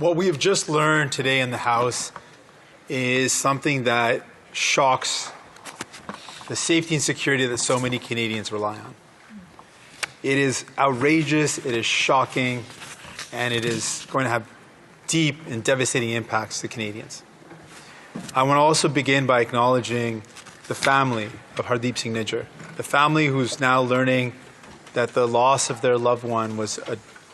What we have just learned today in the House is something that shocks the safety and security that so many Canadians rely on. It is outrageous, it is shocking, and it is going to have deep and devastating impacts to Canadians. I want to also begin by acknowledging the family of Hardeep Singh Nijjar, the family who's now learning that the loss of their loved one was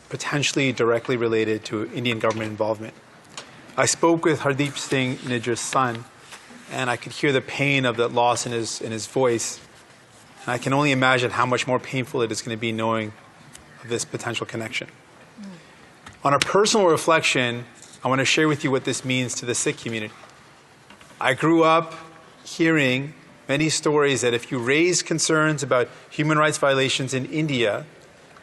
potentially directly related to Indian government involvement. I spoke with Hardeep Singh Nijjar's son, and I could hear the pain of that loss in his voice. And I can only imagine how much more painful it is going to be knowing of this potential connection. On a personal reflection, I want to share with you what this means to the Sikh community. I grew up hearing many stories that if you raise concerns about human rights violations in India,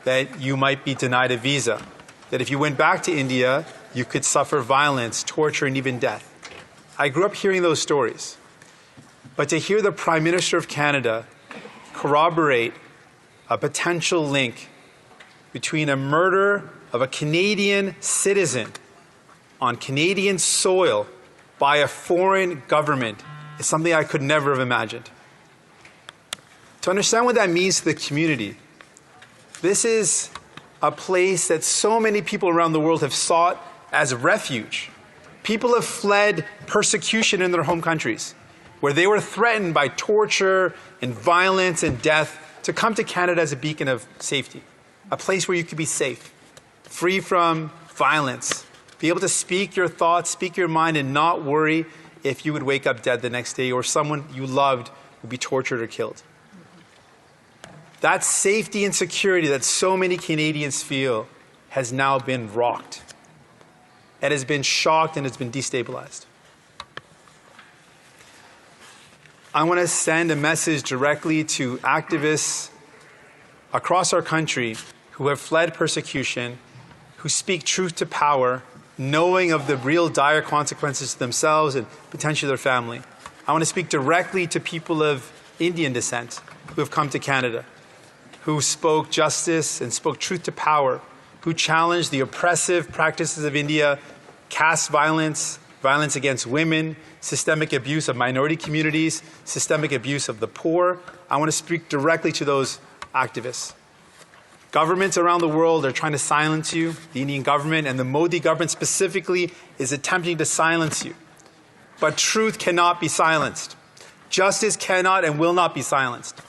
that you might be denied a visa, that if you went back to India, you could suffer violence, torture, and even death. I grew up hearing those stories. But to hear the Prime Minister of Canada corroborate a potential link between a murder of a Canadian citizen on Canadian soil by a foreign government is something I could never have imagined. To understand what that means to the community, this is a place that so many people around the world have sought as refuge. People have fled persecution in their home countries, where they were threatened by torture and violence and death, to come to Canada as a beacon of safety, a place where you could be safe, free from violence, be able to speak your thoughts, speak your mind, and not worry if you would wake up dead the next day or someone you loved would be tortured or killed. That safety and security that so many Canadians feel has now been rocked. It has been shocked and it's been destabilized. I want to send a message directly to activists across our country who have fled persecution, who speak truth to power, knowing of the real dire consequences to themselves and potentially their family. I want to speak directly to people of Indian descent who have come to Canada, who spoke justice and spoke truth to power, who challenged the oppressive practices of India, caste violence, violence against women, systemic abuse of minority communities, systemic abuse of the poor. I want to speak directly to those activists. Governments around the world are trying to silence you. The Indian government and the Modi government specifically is attempting to silence you. But truth cannot be silenced. Justice cannot and will not be silenced.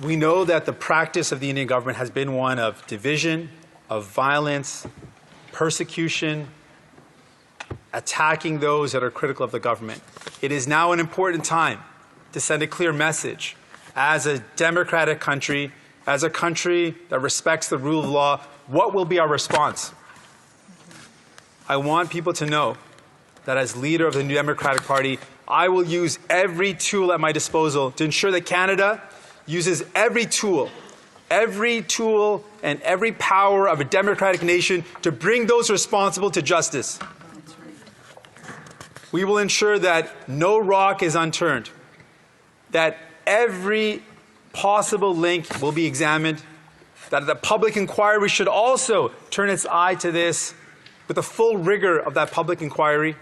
We know that the practice of the Indian government has been one of division, of violence, persecution, attacking those that are critical of the government. It is now an important time to send a clear message. As a democratic country, as a country that respects the rule of law, what will be our response? I want people to know that as leader of the New Democratic Party, I will use every tool at my disposal to ensure that Canada uses every tool and every power of a democratic nation to bring those responsible to justice. We will ensure that no rock is unturned, that every possible link will be examined, that the public inquiry should also turn its eye to this with the full rigor of that public inquiry.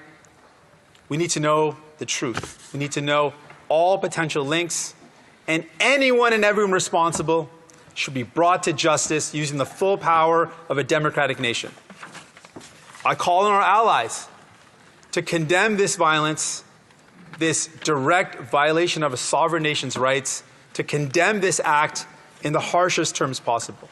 We need to know the truth. We need to know all potential links, and anyone and everyone responsible should be brought to justice using the full power of a democratic nation. I call on our allies to condemn this violence, this direct violation of a sovereign nation's rights, to condemn this act in the harshest terms possible.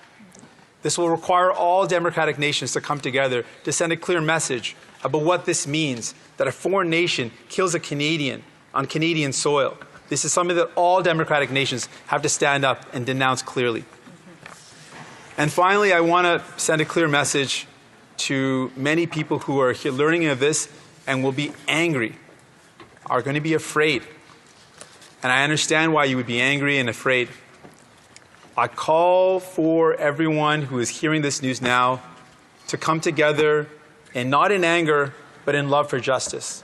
This will require all democratic nations to come together to send a clear message about what this means, that a foreign nation kills a Canadian on Canadian soil. This is something that all democratic nations have to stand up and denounce clearly. And finally, I want to send a clear message to many people who are learning of this and will be angry, are going to be afraid. And I understand why you would be angry and afraid. I call for everyone who is hearing this news now to come together, and not in anger, but in love for justice.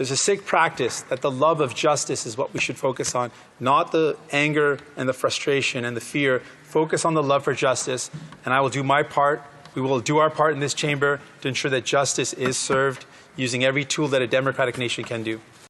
There's a Sikh practice that the love of justice is what we should focus on, not the anger and the frustration and the fear. Focus on the love for justice, and I will do my part. We will do our part in this chamber to ensure that justice is served using every tool that a democratic nation can do.